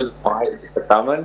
57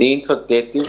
333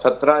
17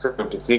53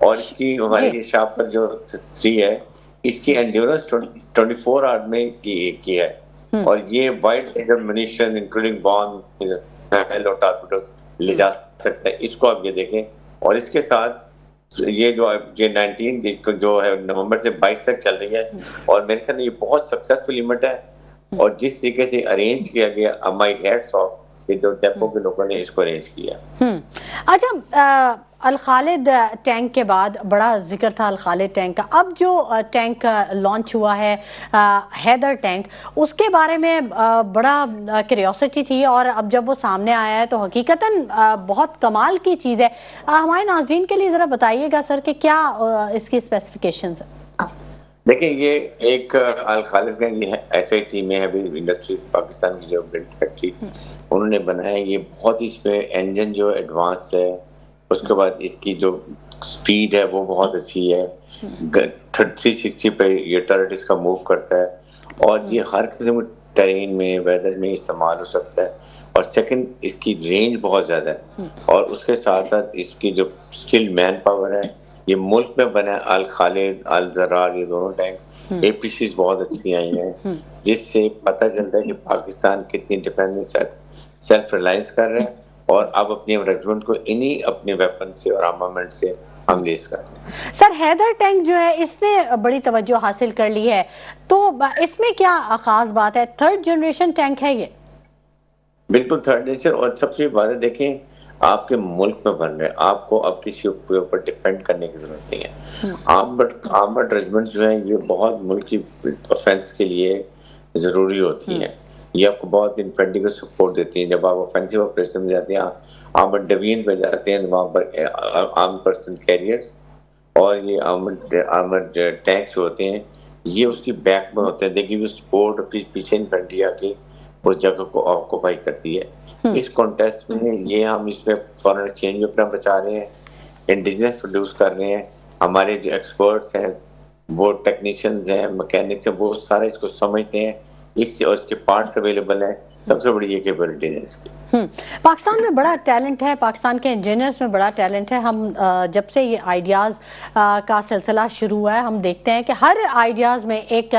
اور اس کی ہماری شاپر جو 3 ہے اس کی انڈیورنس 24 آور میں کی ہے، اور یہ وائڈ رینج منیشن انکلوڈنگ بام اور ٹارپیڈوز لے جا سکتا ہے. اس کو آپ یہ دیکھیں. اور اس کے ساتھ یہ جو 19 جو ہے نومبر سے 22 تک چل رہی ہے، اور میرے خیال میں یہ بہت سکسیسفل ایونٹ ہے. اور جس طریقے سے ارینج کیا گیا مائی ہیڈس آف کہ جو ڈیپو کے لوگوں نے اس کو ارینج کیا. اچھا، الخالد ٹینک کے بعد بڑا ذکر تھا الخالد ٹینک کا. اب جو ٹینک لانچ ہوا ہے حیدر ٹینک، اس کے بارے میں بڑا کیوریوسٹی تھی، اور اب جب وہ سامنے آیا ہے تو حقیقتاً بہت کمال کی چیز ہے. ہمارے ناظرین کے لیے ذرا بتائیے گا سر کہ کیا اس کی اسپیسیفکیشنز ہیں. دیکھیں یہ ایک الخالد کا یہ ایس آئی ٹی میں ہے انڈسٹریز پاکستان کی جو بلڈ فیکٹری انہوں نے بنایا. یہ بہت ہی اس میں انجن جو ایڈوانس ہے، اس کے بعد اس کی جو سپیڈ ہے وہ بہت اچھی ہے. 360 پہ یہ ٹرٹ اس کا موو کرتا ہے، اور یہ ہر قسم کے ٹرین میں ویدر میں استعمال ہو سکتا ہے. اور سیکنڈ اس کی رینج بہت زیادہ ہے، اور اس کے ساتھ ساتھ اس کی جو اسکل مین پاور ہے یہ ملک میں بنا ہے. الخالد الزرار یہ دونوں ٹینک اے پی سیز بہت اچھی آئی ہیں، جس سے پتہ چلتا ہے کہ پاکستان کتنی ڈیپینڈنس ہے، سیلف ریلائنس کر رہے ہیں، اور اب اپنے ریجمنٹ کو انہی اپنے ویپن سے اور آرمامنٹ سے ہم لیس کر رہے ہیں. سر حیدر ٹینک جو ہے اس نے بڑی توجہ حاصل کر لی ہے، تو اس میں کیا خاص بات ہے؟ 3rd جنریشن ٹینک ہے یہ؟ بالکل 3rd جنریشن. اور سب سے بات ہے دیکھیں آپ کے ملک میں بن رہے ہیں، آپ کو اب کسی کے اوپر ڈیپینڈ کرنے کی ضرورت نہیں ہے. آرمڈ ریجمنٹ جو ہیں یہ بہت ملک کی افینس کے لیے ضروری ہوتی ہیں. یہ آپ کو بہت انفینٹری کو سپورٹ دیتی ہیں. جب آپ آفینسو آپریشن میں جاتے ہیں، آرمڈ ڈوین پہ جاتے ہیں، وہاں پر آرمڈ پرسن کیریئرز اور یہ آرمڈ ٹینکس ہوتے ہیں، یہ اس کی بیک بون ہوتے ہیں. دیکھیے وہ سپورٹ پیچھے انفینٹری آ کے اس جگہ کو آکوپائی کرتی ہے. اس کانٹیسٹ میں یہ ہم اس میں فارن ایکسچینج میں اپنا بچا رہے ہیں، انڈیجنس پروڈیوس کر رہے ہیں. ہمارے جو ایکسپرٹس ہیں وہ ٹیکنیشینز ہیں، میکینکس ہیں، وہ سارے اس کو سمجھتے ہیں. اور اس کے پارٹس اویلیبل ہیں. سب سے بڑی یہ کیپیبلٹی ہے اس کی. پاکستان میں بڑا ٹیلنٹ ہے، پاکستان کے انجینئرز میں بڑا ٹیلنٹ ہے. ہم جب سے یہ آئیڈیاز کا سلسلہ شروع ہوا ہے ہم دیکھتے ہیں کہ ہر آئیڈیاز میں ایک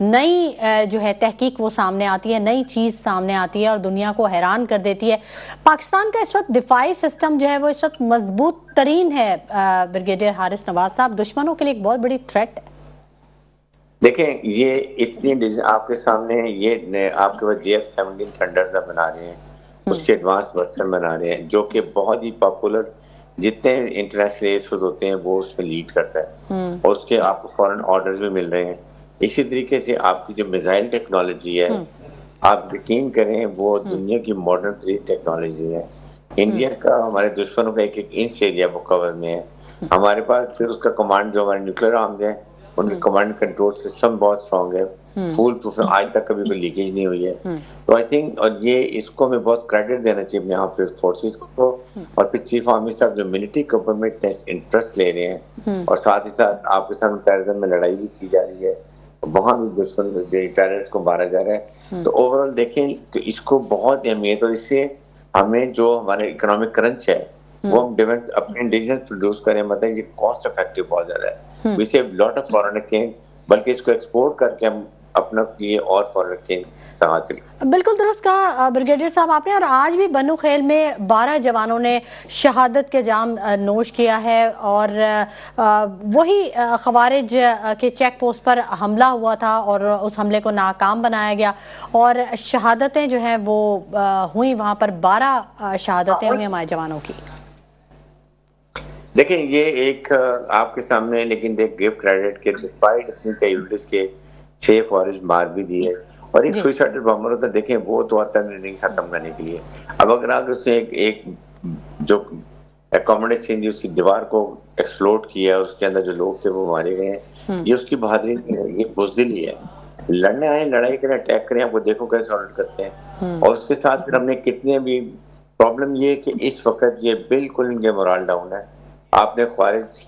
نئی جو ہے تحقیق وہ سامنے آتی ہے، نئی چیز سامنے آتی ہے اور دنیا کو حیران کر دیتی ہے. پاکستان کا اس وقت دفاعی سسٹم جو ہے وہ اس وقت مضبوط ترین ہے. بریگیڈیئر حارث نواز صاحب، دشمنوں کے لیے ایک بہت بڑی تھریٹ ہے. دیکھیں یہ اتنی آپ کے سامنے یہ آپ کے پاس JF-17 تھنڈرز بنا رہے ہیں، اس کے ایڈوانس ورژن بنا رہے ہیں جو کہ بہت ہی پاپولر، جتنے انٹرنیشنل ایئر شوز ہوتے ہیں وہ اس میں لیڈ کرتا ہے، اور اس کے آپ کو فورن آرڈرز بھی مل رہے ہیں. اسی طریقے سے آپ کی جو میزائل ٹیکنالوجی ہے آپ یقین کریں وہ دنیا کی ماڈرن ترین ٹیکنالوجی ہے. انڈیا کا ہمارے دشمنوں کا ایک انچ ایریا وہ کور میں ہے. ہمارے پاس پھر اس کا کمانڈ جو ہمارے نیوکلیر آرمز ہیں ان کی کمانڈ کنٹرول سسٹم بہت اسٹرانگ ہے، فول پروف ہے، آج تک کبھی کوئی لیکیج نہیں ہوئی ہے. تو آئی تھنک اور یہ اس کو ہمیں بہت کریڈٹ دینا چاہیے اپنے آرم فورسز کو. اور پھر چیف آرمی صاحب جو ملٹری گورنمنٹ انٹرسٹ لے رہے ہیں، اور ساتھ ہی ساتھ آپ کے ساتھ ٹیررزم میں لڑائی بھی کی جا رہی ہے، وہاں بھی دشمن ٹیررسٹ کو مارا جا رہا ہے. تو اوور آل دیکھیں تو اس کو بہت اہمیت، اور اس سے ہمیں جو ہمارے اکنامک کرنچ ہے وہ ہم ڈیفینس اپنے انڈیجنس پروڈیوس کریں، مطلب یہ کاسٹ افیکٹو بہت زیادہ ہے. We save lot of foreign exchange, بلکہ اس کو ایکسپورٹ کر کے ہم اپنا لیے اور فارن ایکسچینج حاصل. بالکل درست کہا بریگیڈیئر صاحب آپ نے. اور آج بھی بنو خیل میں 12 جوانوں نے شہادت کے جام نوش کیا ہے، اور وہی خوارج کے چیک پوسٹ پر حملہ ہوا تھا اور اس حملے کو ناکام بنایا گیا، اور شہادتیں جو ہیں وہ ہوئی وہاں پر. 12 شہادتیں ہوئی ہمارے جوانوں کی. دیکھیں یہ ایک آپ کے سامنے ہے، لیکن دیکھ گیو کریڈٹ کے ڈسپائٹ اتنی کیپبلٹیز کے 6 فوریج مار بھی دیے. اور ایک سوئسائڈل بمبر ہوتا ہے، دیکھیں وہ تو آتا ہے زندگی ختم کرنے کے لیے. اب اگر آپ اس نے ایک جو اکوموڈیشن دی اس کی دیوار کو ایکسپلوڈ کیا، اس کے اندر جو لوگ تھے وہ مارے گئے ہیں، یہ اس کی بہادری نہیں ہے، یہ بزدلی ہے. لڑنے آئے، لڑائی کریں، اٹیک کریں، آپ کو دیکھو کیسے آرڈر کرتے ہیں. اور اس کے ساتھ پھر ہم نے کتنے بھی پرابلم یہ کہ اس وقت یہ بالکل ان کے مورال ڈاؤن ہے. آپ نے خوارج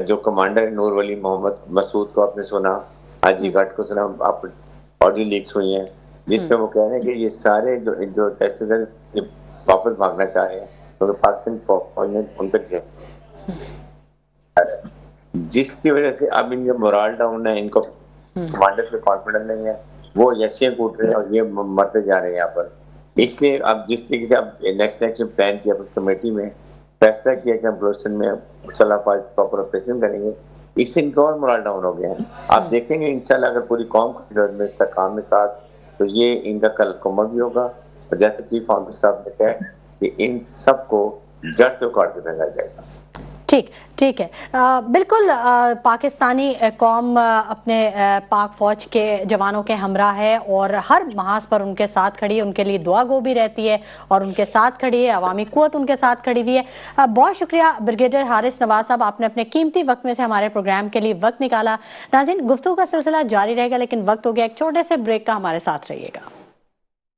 جو کمانڈر نور ولی محمد مسعود کو آپ نے سنا، حاجی گھاٹ کو سنا، آپ آڈیو لیکس ہوئی ہیں جس پہ وہ کہہ رہے ہیں کہ یہ سارے جو ٹیسٹز ہیں واپس بھاگنا چاہ رہے ہیں کیونکہ پاکستان فوج نے ان پہ جس کی وجہ سے اب ان کا مورال ڈاؤن ہے، ان کو کمانڈر پہ کانفیڈنس نہیں ہے، وہ یشیاں کوٹ رہے ہیں اور یہ مرتے جا رہے ہیں یہاں پر. اس لیے اب جس طریقے سے اب نیکسٹ الیکشن پلان کیا کمیٹی میں فیصلہ کیا کہ ہم بلوچستان میں مسلح افواج پراپر آپریشن کریں گے، اس سے ان کا اور مورال ڈاؤن ہو گیا ہے. آپ دیکھیں گے انشاءاللہ اگر پوری قوم میں استحکام میں ساتھ تو یہ ان کا کل کمر بھی ہوگا، اور جیسے چیف آفیسر صاحب نے کہا کہ ان سب کو جڑ سے اکھاڑ کے پھینکا جائے گا. ٹھیک ہے. بالکل پاکستانی قوم اپنے پاک فوج کے جوانوں کے ہمراہ ہے اور ہر محاذ پر ان کے ساتھ کھڑی ہے، ان کے لیے دعا گو بھی رہتی ہے اور ان کے ساتھ کھڑی ہے، عوامی قوت ان کے ساتھ کھڑی ہوئی ہے. بہت شکریہ بریگیڈیئر حارث نواز صاحب، آپ نے اپنے قیمتی وقت میں سے ہمارے پروگرام کے لیے وقت نکالا. ناظرین، گفتگو کا سلسلہ جاری رہے گا لیکن وقت ہو گیا ایک چھوٹے سے بریک کا، ہمارے ساتھ رہیے گا.